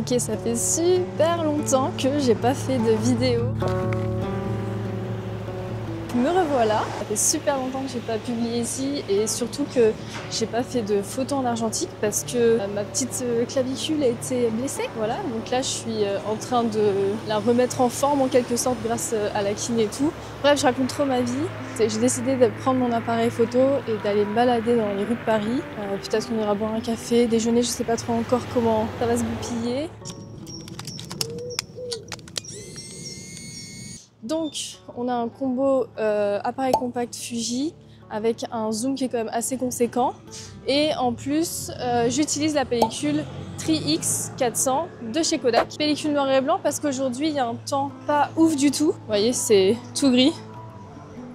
Ok, ça fait super longtemps que j'ai pas fait de vidéo. Me revoilà. Ça fait super longtemps que j'ai pas publié ici et surtout que j'ai pas fait de photos en argentique parce que ma petite clavicule a été blessée. Voilà, donc là je suis en train de la remettre en forme en quelque sorte grâce à la kiné et tout. Bref, je raconte trop ma vie. J'ai décidé de prendre mon appareil photo et d'aller me balader dans les rues de Paris. Peut-être qu'on ira boire un café, déjeuner, je sais pas trop encore comment ça va se goupiller. Donc, on a un combo appareil compact Fuji avec un zoom qui est quand même assez conséquent. Et en plus, j'utilise la pellicule Tri-X400 de chez Kodak. Pellicule noir et blanc parce qu'aujourd'hui, il y a un temps pas ouf du tout. Vous voyez, c'est tout gris.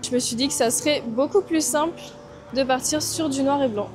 Je me suis dit que ça serait beaucoup plus simple de partir sur du noir et blanc.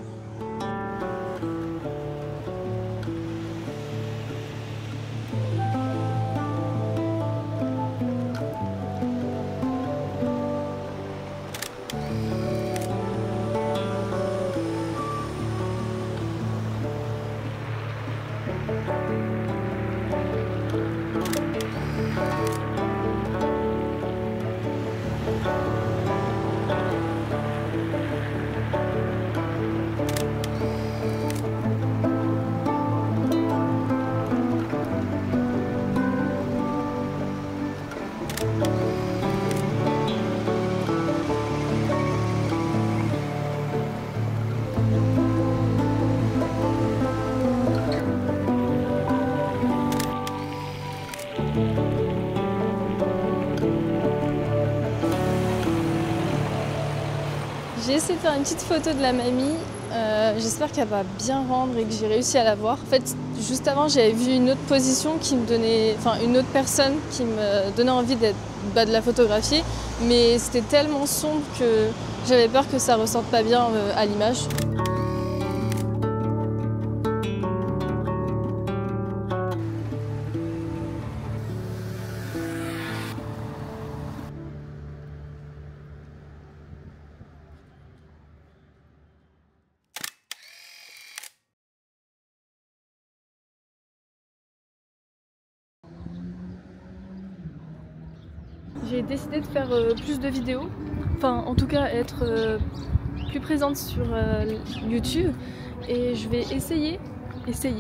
J'ai essayé de faire une petite photo de la mamie, j'espère qu'elle va bien rendre et que j'ai réussi à la voir. En fait, juste avant, j'avais vu une autre position qui me donnait, enfin une autre personne qui me donnait envie de la photographier, mais c'était tellement sombre que j'avais peur que ça ressorte pas bien à l'image. J'ai décidé de faire plus de vidéos, enfin en tout cas être plus présente sur YouTube et je vais essayer,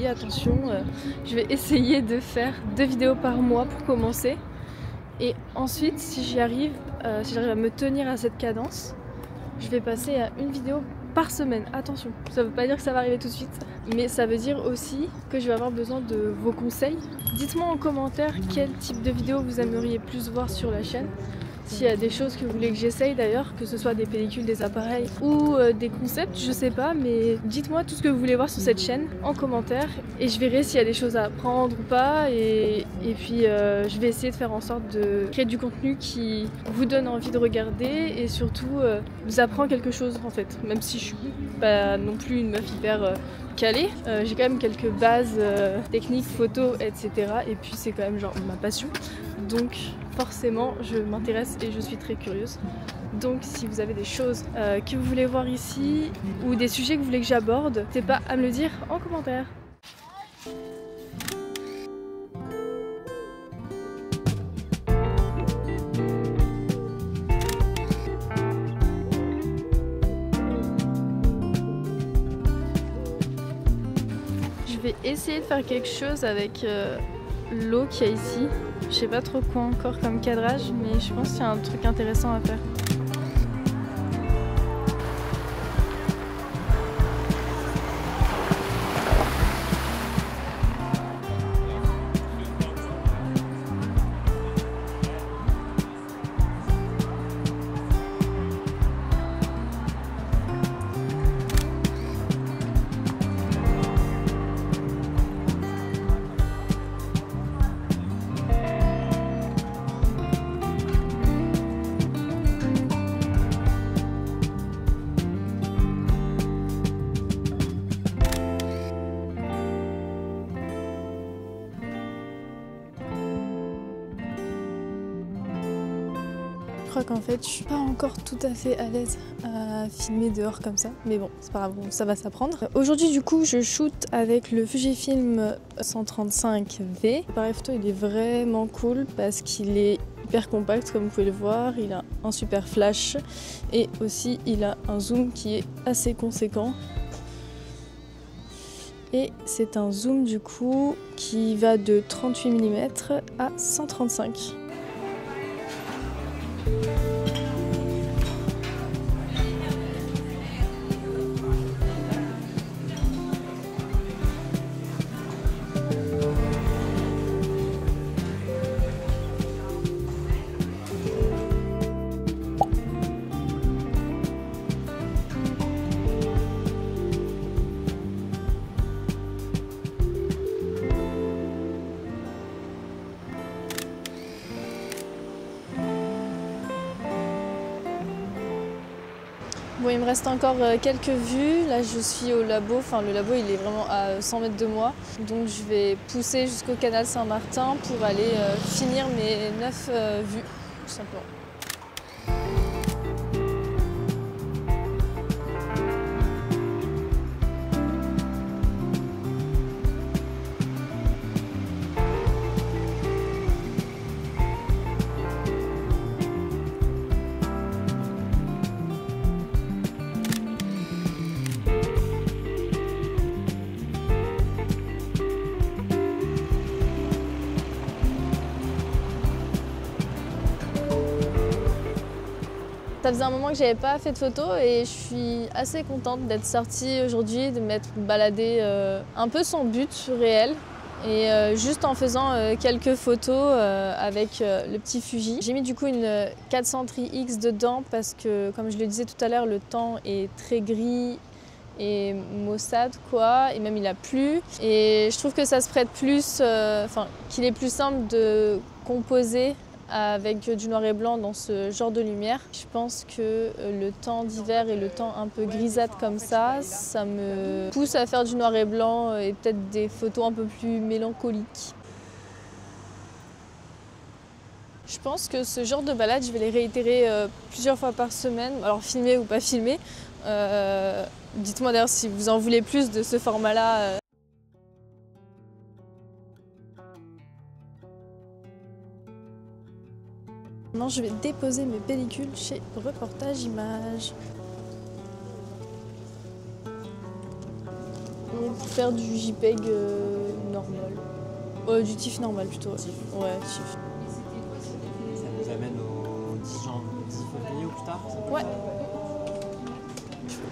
attention, je vais essayer de faire 2 vidéos par mois pour commencer et ensuite si j'arrive à me tenir à cette cadence, je vais passer à 1 vidéo par semaine. Attention, ça veut pas dire que ça va arriver tout de suite, mais ça veut dire aussi que je vais avoir besoin de vos conseils. Dites-moi en commentaire quel type de vidéo vous aimeriez plus voir sur la chaîne. S'il y a des choses que vous voulez que j'essaye d'ailleurs, que ce soit des pellicules, des appareils ou des concepts, je sais pas, mais dites-moi tout ce que vous voulez voir sur cette chaîne en commentaire et je verrai s'il y a des choses à apprendre ou pas et puis je vais essayer de faire en sorte de créer du contenu qui vous donne envie de regarder et surtout vous apprend quelque chose en fait, même si je suis pas non plus une meuf hyper calée, j'ai quand même quelques bases techniques, photos, etc. et puis c'est quand même genre ma passion, donc forcément je m'intéresse et je suis très curieuse. Donc si vous avez des choses que vous voulez voir ici ou des sujets que vous voulez que j'aborde, n'hésitez pas à me le dire en commentaire. Je vais essayer de faire quelque chose avec l'eau qu'il y a ici. Je sais pas trop quoi encore comme cadrage, mais je pense qu'il y a un truc intéressant à faire. crois qu'en fait je suis pas encore tout à fait à l'aise à filmer dehors comme ça, mais bon c'est pas grave, ça va s'apprendre. Aujourd'hui du coup je shoot avec le Fujifilm 135V. L'appareil photo il est vraiment cool parce qu'il est hyper compact comme vous pouvez le voir, il a un super flash et aussi il a un zoom qui est assez conséquent. Et c'est un zoom du coup qui va de 38 mm à 135. Bon, il me reste encore quelques vues. Là, je suis au labo. Enfin, le labo, il est vraiment à 100 mètres de moi. Donc, je vais pousser jusqu'au canal Saint-Martin pour aller finir mes 9 vues, tout simplement. Ça faisait un moment que j'avais pas fait de photos et je suis assez contente d'être sortie aujourd'hui, de m'être baladée un peu sans but réel et juste en faisant quelques photos avec le petit Fuji. J'ai mis du coup une 400-X dedans parce que comme je le disais tout à l'heure, le temps est très gris et maussade quoi, et même il a plu et je trouve que ça se prête plus, qu'il est plus simple de composer avec du noir et blanc dans ce genre de lumière. Je pense que le temps d'hiver et le temps un peu grisâtre comme ça me pousse à faire du noir et blanc et peut-être des photos un peu plus mélancoliques. Je pense que ce genre de balade, je vais les réitérer plusieurs fois par semaine, alors filmé ou pas filmé. Dites-moi d'ailleurs si vous en voulez plus de ce format-là. Maintenant, je vais déposer mes pellicules chez Reportage Images. Pour faire du JPEG normal. Du TIFF normal plutôt. Ouais, TIFF. Ça nous amène au 10 février ou plus tard? Ouais.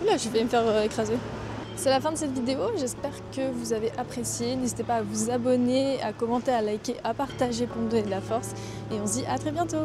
Oula, je vais me faire écraser. C'est la fin de cette vidéo, j'espère que vous avez apprécié. N'hésitez pas à vous abonner, à commenter, à liker, à partager pour me donner de la force. Et on se dit à très bientôt.